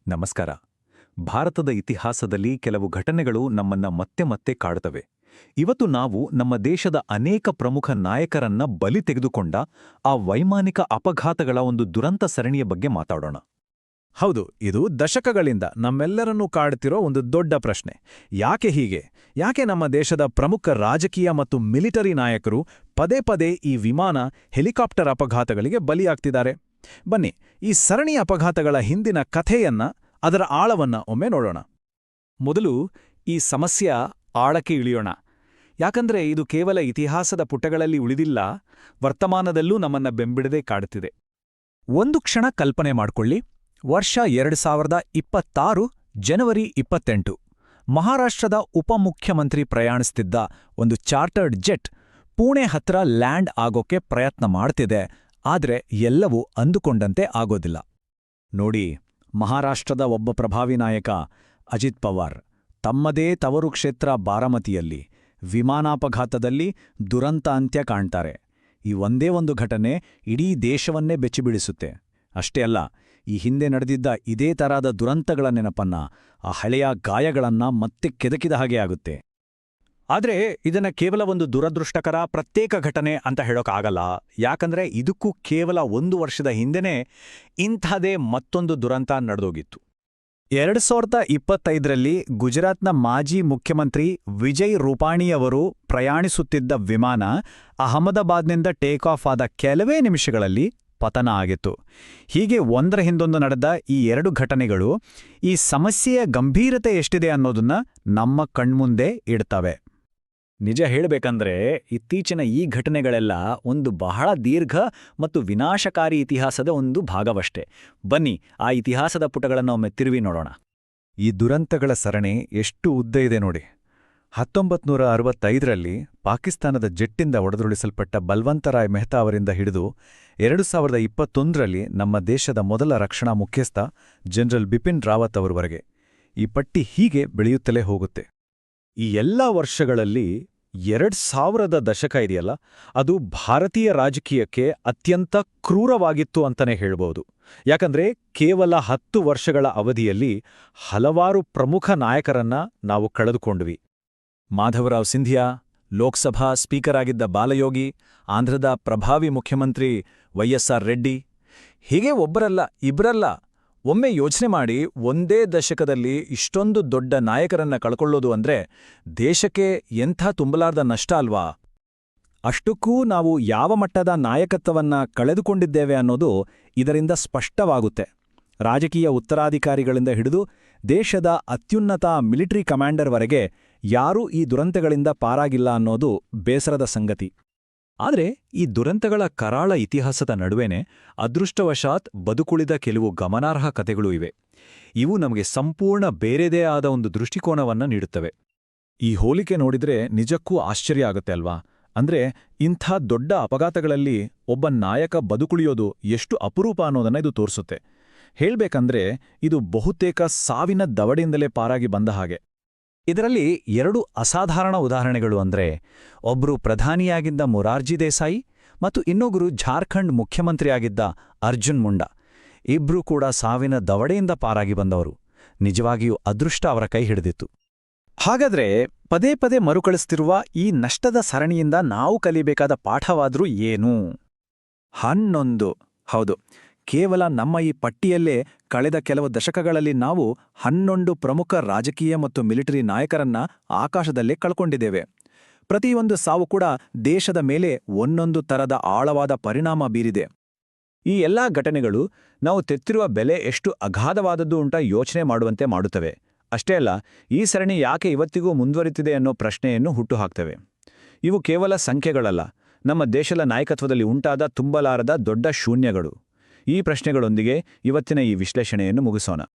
ನಮಸ್ಕಾರ. ಭಾರತದ ಇತಿಹಾಸದಲ್ಲಿ ಕೆಲವು ಘಟನೆಗಳು ನಮ್ಮನ್ನ ಮತ್ತೆ ಮತ್ತೆ ಕಾಡುತ್ತವೆ. ಇವತ್ತು ನಾವು ನಮ್ಮ ದೇಶದ ಅನೇಕ ಪ್ರಮುಖ ನಾಯಕರನ್ನ ಬಲಿ ತೆಗೆದುಕೊಂಡ ಆ ವೈಮಾನಿಕ ಅಪಘಾತಗಳ ಒಂದು ದುರಂತ ಸರಣಿಯ ಬಗ್ಗೆ ಮಾತಾಡೋಣ. ಹೌದು, ಇದು ದಶಕಗಳಿಂದ ನಮ್ಮೆಲ್ಲರನ್ನೂ ಕಾಡುತ್ತಿರೋ ಒಂದು ದೊಡ್ಡ ಪ್ರಶ್ನೆ. ಯಾಕೆ ಹೀಗೆ? ಯಾಕೆ ನಮ್ಮ ದೇಶದ ಪ್ರಮುಖ ರಾಜಕೀಯ ಮತ್ತು ಮಿಲಿಟರಿ ನಾಯಕರು ಪದೇ ಪದೇ ಈ ವಿಮಾನ, ಹೆಲಿಕಾಪ್ಟರ್ ಅಪಘಾತಗಳಿಗೆ ಬಲಿಯಾಗ್ತಿದ್ದಾರೆ? ಬನ್ನಿ, ಈ ಸರಣಿ ಅಪಘಾತಗಳ ಹಿಂದಿನ ಕಥೆಯನ್ನ, ಅದರ ಆಳವನ್ನ ಒಮ್ಮೆ ನೋಡೋಣ. ಮೊದಲು ಈ ಸಮಸ್ಯೆಯ ಆಳಕ್ಕೆ ಇಳಿಯೋಣ. ಯಾಕಂದ್ರೆ ಇದು ಕೇವಲ ಇತಿಹಾಸದ ಪುಟಗಳಲ್ಲಿ ಉಳಿದಿಲ್ಲ, ವರ್ತಮಾನದಲ್ಲೂ ನಮ್ಮನ್ನ ಬೆಂಬಿಡದೆ ಕಾಡುತ್ತಿದೆ. ಒಂದು ಕ್ಷಣ ಕಲ್ಪನೆ ಮಾಡ್ಕೊಳ್ಳಿ. ವರ್ಷ 2026 ಜನವರಿ 28. ಮಹಾರಾಷ್ಟ್ರದ ಉಪಮುಖ್ಯಮಂತ್ರಿ ಪ್ರಯಾಣಿಸ್ತಿದ್ದ ಒಂದು ಚಾರ್ಟರ್ಡ್ ಜೆಟ್ ಪುಣೆ ಹತ್ರ ಲ್ಯಾಂಡ್ ಆಗೋಕೆ ಪ್ರಯತ್ನ ಮಾಡ್ತಿದೆ. ಆದ್ರೆ ಎಲ್ಲವೂ ಅಂದುಕೊಂಡಂತೆ ಆಗೋದಿಲ್ಲ. ನೋಡಿ, ಮಹಾರಾಷ್ಟ್ರದ ಒಬ್ಬ ಪ್ರಭಾವಿ ನಾಯಕ ಅಜಿತ್ ಪವಾರ್ ತಮ್ಮದೇ ತವರು ಕ್ಷೇತ್ರ ಬಾರಾಮತಿಯಲ್ಲಿ ವಿಮಾನಾಪಘಾತದಲ್ಲಿ ದುರಂತ ಅಂತ್ಯ ಕಾಣ್ತಾರೆ. ಈ ಒಂದೇ ಒಂದು ಘಟನೆ ಇಡೀ ದೇಶವನ್ನೇ ಬೆಚ್ಚಿಬೀಳಿಸುತ್ತೆ. ಅಷ್ಟೇ ಅಲ್ಲ, ಈ ಹಿಂದೆ ನಡೆದಿದ್ದ ಇದೇ ತರಹದ ದುರಂತಗಳ ನೆನಪನ್ನ, ಆ ಹಳೆಯ ಗಾಯಗಳನ್ನ ಮತ್ತೆ ಕೆದಕಿದ ಹಾಗೆ ಆಗುತ್ತೆ. ಆದ್ರೆ ಇದನ್ನ ಕೇವಲ ಒಂದು ದುರದೃಷ್ಟಕರ ಪ್ರತ್ಯೇಕ ಘಟನೆ ಅಂತ ಹೇಳೋಕ್ಕಾಗಲ್ಲ. ಯಾಕಂದ್ರೆ ಇದಕ್ಕೂ ಕೇವಲ 1 ವರ್ಷದ ಹಿಂದೆನೇ ಇಂಥದೇ ಮತ್ತೊಂದು ದುರಂತ ನಡೆದೋಗಿತ್ತು. 2025ರಲ್ಲಿ ಗುಜರಾತ್ನ ಮಾಜಿ ಮುಖ್ಯಮಂತ್ರಿ ವಿಜಯ್ ರೂಪಾಣಿಯವರು ಪ್ರಯಾಣಿಸುತ್ತಿದ್ದ ವಿಮಾನ ಅಹಮದಾಬಾದ್ನಿಂದ ಟೇಕ್ ಆಫ್ ಆದ ಕೆಲವೇ ನಿಮಿಷಗಳಲ್ಲಿ ಪತನ ಆಗಿತ್ತು. ಹೀಗೆ ಒಂದರ ಹಿಂದೊಂದು ನಡೆದ ಈ 2 ಘಟನೆಗಳು ಈ ಸಮಸ್ಯೆಯ ಗಂಭೀರತೆ ಎಷ್ಟಿದೆ ಅನ್ನೋದನ್ನ ನಮ್ಮ ಕಣ್ಮುಂದೆ ಇಡ್ತವೆ. ನಿಜ ಹೇಳಬೇಕಂದ್ರೆ ಇತ್ತೀಚಿನ ಈ ಘಟನೆಗಳೆಲ್ಲ ಒಂದು ಬಹಳ ದೀರ್ಘ ಮತ್ತು ವಿನಾಶಕಾರಿ ಇತಿಹಾಸದ ಒಂದು ಭಾಗವಷ್ಟೇ. ಬನ್ನಿ, ಆ ಇತಿಹಾಸದ ಪುಟಗಳನ್ನು ಒಮ್ಮೆ ತಿರುವಿ ನೋಡೋಣ. ಈ ದುರಂತಗಳ ಸರಣಿ ಎಷ್ಟು ಉದ್ದ ಇದೆ ನೋಡಿ. 1965ರಲ್ಲಿ ಪಾಕಿಸ್ತಾನದ ಜೆಟ್ಟಿಂದ ಒಡೆದುರುಳಿಸಲ್ಪಟ್ಟ ಬಲ್ವಂತರಾಯ್ ಮೆಹ್ತಾ ಅವರಿಂದ ಹಿಡಿದು 2021ರಲ್ಲಿ ನಮ್ಮ ದೇಶದ ಮೊದಲ ರಕ್ಷಣಾ ಮುಖ್ಯಸ್ಥ ಜನರಲ್ ಬಿಪಿನ್ ರಾವತ್ ಅವರವರೆಗೆ ಈ ಪಟ್ಟಿ ಹೀಗೆ ಬೆಳೆಯುತ್ತಲೇ ಹೋಗುತ್ತೆ. ಈ ಎಲ್ಲ ವರ್ಷಗಳಲ್ಲಿ 2000ದ ದಶಕ ಇದೆಯಲ್ಲ, ಅದು ಭಾರತೀಯ ರಾಜಕೀಯಕ್ಕೆ ಅತ್ಯಂತ ಕ್ರೂರವಾಗಿತ್ತು ಅಂತಲೇ ಹೇಳ್ಬೋದು. ಯಾಕಂದ್ರೆ ಕೇವಲ 10 ವರ್ಷಗಳ ಅವಧಿಯಲ್ಲಿ ಹಲವಾರು ಪ್ರಮುಖ ನಾಯಕರನ್ನ ನಾವು ಕಳೆದುಕೊಂಡ್ವಿ. ಮಾಧವರಾವ್ ಸಿಂಧಿಯಾ, ಲೋಕಸಭಾ ಸ್ಪೀಕರ್ ಆಗಿದ್ದ ಬಾಲಯೋಗಿ, ಆಂಧ್ರದ ಪ್ರಭಾವಿ ಮುಖ್ಯಮಂತ್ರಿ ವೈಎಸ್ಆರ್ ರೆಡ್ಡಿ, ಹೀಗೆ ಒಬ್ಬರಲ್ಲ ಇಬ್ಬರಲ್ಲ. ಒಮ್ಮೆ ಯೋಚನೆ ಮಾಡಿ, ಒಂದೇ ದಶಕದಲ್ಲಿ ಇಷ್ಟೊಂದು ದೊಡ್ಡ ನಾಯಕರನ್ನ ಕಳ್ಕೊಳ್ಳೋದು ಅಂದ್ರೆ ದೇಶಕ್ಕೆ ಎಂಥ ತುಂಬಲಾರ್ದ ನಷ್ಟ ಅಲ್ವಾ? ಅಷ್ಟಕ್ಕೂ ನಾವು ಯಾವ ಮಟ್ಟದ ನಾಯಕತ್ವವನ್ನ ಕಳೆದುಕೊಂಡಿದ್ದೇವೆ ಅನ್ನೋದು ಇದರಿಂದ ಸ್ಪಷ್ಟವಾಗುತ್ತೆ. ರಾಜಕೀಯ ಉತ್ತರಾಧಿಕಾರಿಗಳಿಂದ ಹಿಡಿದು ದೇಶದ ಅತ್ಯುನ್ನತ ಮಿಲಿಟರಿ ಕಮಾಂಡರ್ವರೆಗೆ ಯಾರೂ ಈ ದುರಂತಗಳಿಂದ ಪಾರಾಗಿಲ್ಲ ಅನ್ನೋದು ಬೇಸರದ ಸಂಗತಿ. ಆದ್ರೆ ಈ ದುರಂತಗಳ ಕರಾಳ ಇತಿಹಾಸದ ನಡುವೆನೇ ಅದೃಷ್ಟವಶಾತ್ ಬದುಕುಳಿದ ಕೆಲವು ಗಮನಾರ್ಹ ಕಥೆಗಳೂ ಇವೆ. ಇವು ನಮಗೆ ಸಂಪೂರ್ಣ ಬೇರೆದೇ ಆದ ಒಂದು ದೃಷ್ಟಿಕೋನವನ್ನ ನೀಡುತ್ತವೆ. ಈ ಹೋಲಿಕೆ ನೋಡಿದ್ರೆ ನಿಜಕ್ಕೂ ಆಶ್ಚರ್ಯ ಆಗುತ್ತೆ ಅಲ್ವಾ? ಅಂದ್ರೆ ಇಂಥ ದೊಡ್ಡ ಅಪಘಾತಗಳಲ್ಲಿ ಒಬ್ಬ ನಾಯಕ ಬದುಕುಳಿಯೋದು ಎಷ್ಟು ಅಪರೂಪ ಅನ್ನೋದನ್ನ ಇದು ತೋರಿಸುತ್ತೆ. ಹೇಳ್ಬೇಕಂದ್ರೆ ಇದು ಬಹುತೇಕ ಸಾವಿನ ದವಡೆಯಿಂದಲೇ ಪಾರಾಗಿ ಬಂದ ಹಾಗೆ. ಇದರಲ್ಲಿ 2 ಅಸಾಧಾರಣ ಉದಾಹರಣೆಗಳು ಅಂದ್ರೆ, ಒಬ್ರು ಪ್ರಧಾನಿಯಾಗಿದ್ದ ಮೊರಾರ್ಜಿ ದೇಸಾಯಿ ಮತ್ತು ಇನ್ನೊಬ್ಬರು ಝಾರ್ಖಂಡ್ ಮುಖ್ಯಮಂತ್ರಿಯಾಗಿದ್ದ ಅರ್ಜುನ್ ಮುಂಡಾ. ಇಬ್ರೂ ಕೂಡ ಸಾವಿನ ದವಡೆಯಿಂದ ಪಾರಾಗಿ ಬಂದವರು. ನಿಜವಾಗಿಯೂ ಅದೃಷ್ಟ ಅವರ ಕೈ ಹಿಡಿದಿತ್ತು. ಹಾಗಾದ್ರೆ ಪದೇ ಪದೇ ಮರುಕಳಿಸ್ತಿರುವ ಈ ನಷ್ಟದ ಸರಣಿಯಿಂದ ನಾವು ಕಲಿಬೇಕಾದ ಪಾಠವಾದ್ರೂ ಏನು? 11. ಹೌದು, ಕೇವಲ ನಮ್ಮ ಈ ಪಟ್ಟಿಯಲ್ಲೇ ಕಳೆದ ಕೆಲವು ದಶಕಗಳಲ್ಲಿ ನಾವು 11 ಪ್ರಮುಖ ರಾಜಕೀಯ ಮತ್ತು ಮಿಲಿಟರಿ ನಾಯಕರನ್ನ ಆಕಾಶದಲ್ಲೇ ಕಳ್ಕೊಂಡಿದ್ದೇವೆ. ಪ್ರತಿಯೊಂದು ಸಾವು ಕೂಡ ದೇಶದ ಮೇಲೆ ಒಂದೊಂದು ತರದ ಆಳವಾದ ಪರಿಣಾಮ ಬೀರಿದೆ. ಈ ಎಲ್ಲಾ ಘಟನೆಗಳು ನಾವು ತೆತ್ತಿರುವ ಬೆಲೆ ಎಷ್ಟು ಅಗಾಧವಾದದ್ದು ಅಂತ ಯೋಚನೆ ಮಾಡುವಂತೆ ಮಾಡುತ್ತವೆ. ಅಷ್ಟೇ ಅಲ್ಲ, ಈ ಸರಣಿ ಯಾಕೆ ಇವತ್ತಿಗೂ ಮುಂದುವರಿತಿದೆ ಅನ್ನೋ ಪ್ರಶ್ನೆಯನ್ನು ಹುಟ್ಟುಹಾಕ್ತವೆ. ಇವು ಕೇವಲ ಸಂಖ್ಯೆಗಳಲ್ಲ, ನಮ್ಮ ದೇಶದ ನಾಯಕತ್ವದಲ್ಲಿ ಉಂಟಾದ ತುಂಬಲಾರದ ದೊಡ್ಡ ಶೂನ್ಯಗಳು. ಈ ಪ್ರಶ್ನೆಗಳೊಂದಿಗೆ ಇವತ್ತಿನ ಈ ವಿಶ್ಲೇಷಣೆಯನ್ನು ಮುಗಿಸೋಣ.